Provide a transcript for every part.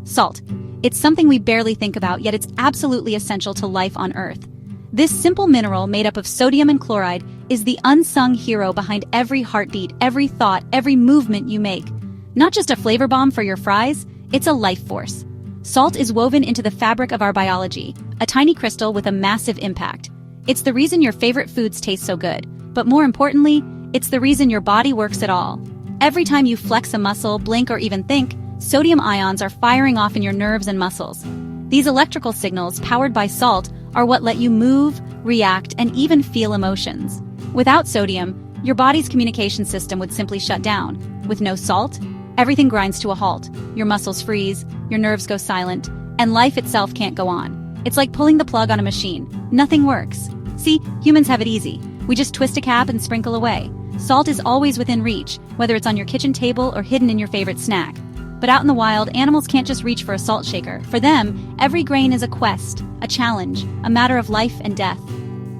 Salt. It's something we barely think about, yet it's absolutely essential to life on Earth. This simple mineral made up of sodium and chloride is the unsung hero behind every heartbeat, every thought, every movement you make. Not just a flavor bomb for your fries, it's a life force. Salt is woven into the fabric of our biology, a tiny crystal with a massive impact. It's the reason your favorite foods taste so good, but more importantly, it's the reason your body works at all. Every time you flex a muscle, blink, or even think, sodium ions are firing off in your nerves and muscles. These electrical signals, powered by salt, are what let you move, react, and even feel emotions. Without sodium, your body's communication system would simply shut down. With no salt, everything grinds to a halt. Your muscles freeze, your nerves go silent, and life itself can't go on. It's like pulling the plug on a machine. Nothing works. See, humans have it easy. We just twist a cap and sprinkle away. Salt is always within reach, whether it's on your kitchen table or hidden in your favorite snack. But out in the wild, animals can't just reach for a salt shaker. For them, every grain is a quest, a challenge, a matter of life and death.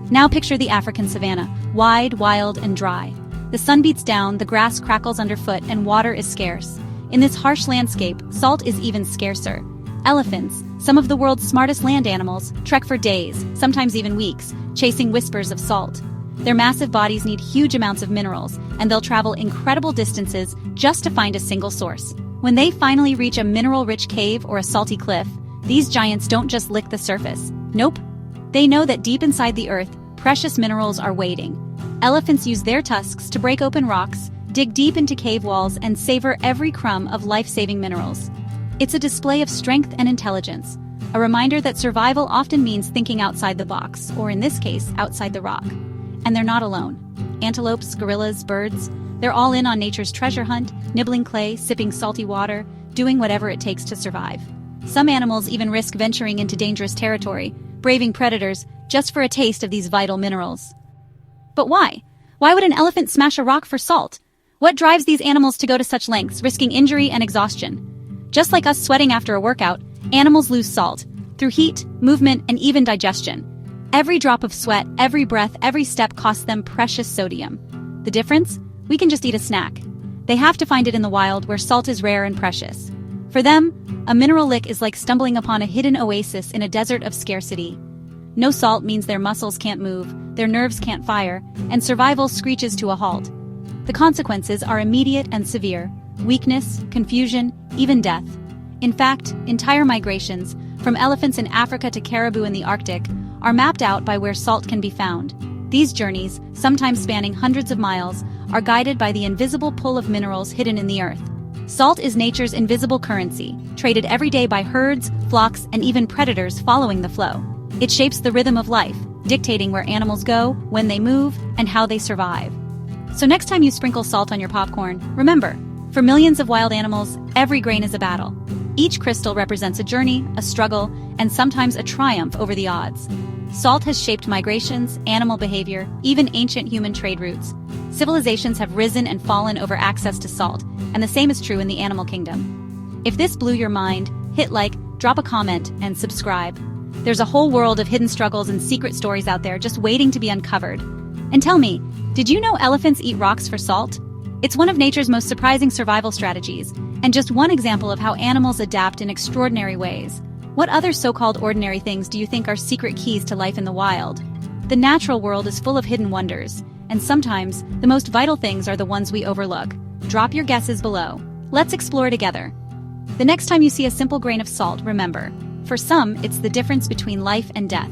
Now picture the African savanna, wide, wild, and dry. The sun beats down, the grass crackles underfoot, and water is scarce. In this harsh landscape, salt is even scarcer. Elephants, some of the world's smartest land animals, trek for days, sometimes even weeks, chasing whispers of salt. Their massive bodies need huge amounts of minerals, and they'll travel incredible distances just to find a single source. When they finally reach a mineral-rich cave or a salty cliff, these giants don't just lick the surface. Nope. They know that deep inside the earth, precious minerals are waiting. Elephants use their tusks to break open rocks, dig deep into cave walls, and savor every crumb of life-saving minerals. It's a display of strength and intelligence, a reminder that survival often means thinking outside the box, or in this case, outside the rock. And they're not alone. Antelopes, gorillas, birds, they're all in on nature's treasure hunt, nibbling clay, sipping salty water, doing whatever it takes to survive. Some animals even risk venturing into dangerous territory, braving predators, just for a taste of these vital minerals. But why? Why would an elephant smash a rock for salt? What drives these animals to go to such lengths, risking injury and exhaustion? Just like us sweating after a workout, animals lose salt, through heat, movement, and even digestion. Every drop of sweat, every breath, every step costs them precious sodium. The difference? We can just eat a snack. They have to find it in the wild, where salt is rare and precious. For them, a mineral lick is like stumbling upon a hidden oasis in a desert of scarcity. No salt means their muscles can't move, their nerves can't fire, and survival screeches to a halt. The consequences are immediate and severe: weakness, confusion, even death. In fact, entire migrations, from elephants in Africa to caribou in the Arctic, are mapped out by where salt can be found. These journeys, sometimes spanning hundreds of miles, are guided by the invisible pull of minerals hidden in the earth. Salt is nature's invisible currency, traded every day by herds, flocks, and even predators following the flow. It shapes the rhythm of life, dictating where animals go, when they move, and how they survive. So next time you sprinkle salt on your popcorn, remember, for millions of wild animals, every grain is a battle. Each crystal represents a journey, a struggle, and sometimes a triumph over the odds. Salt has shaped migrations, animal behavior, even ancient human trade routes. Civilizations have risen and fallen over access to salt, and the same is true in the animal kingdom. If this blew your mind, hit like, drop a comment, and subscribe. There's a whole world of hidden struggles and secret stories out there just waiting to be uncovered. And tell me, did you know elephants eat rocks for salt? It's one of nature's most surprising survival strategies, and just one example of how animals adapt in extraordinary ways. What other so-called ordinary things do you think are secret keys to life in the wild? The natural world is full of hidden wonders, and sometimes the most vital things are the ones we overlook. Drop your guesses below. Let's explore together. The next time you see a simple grain of salt, remember, for some, it's the difference between life and death.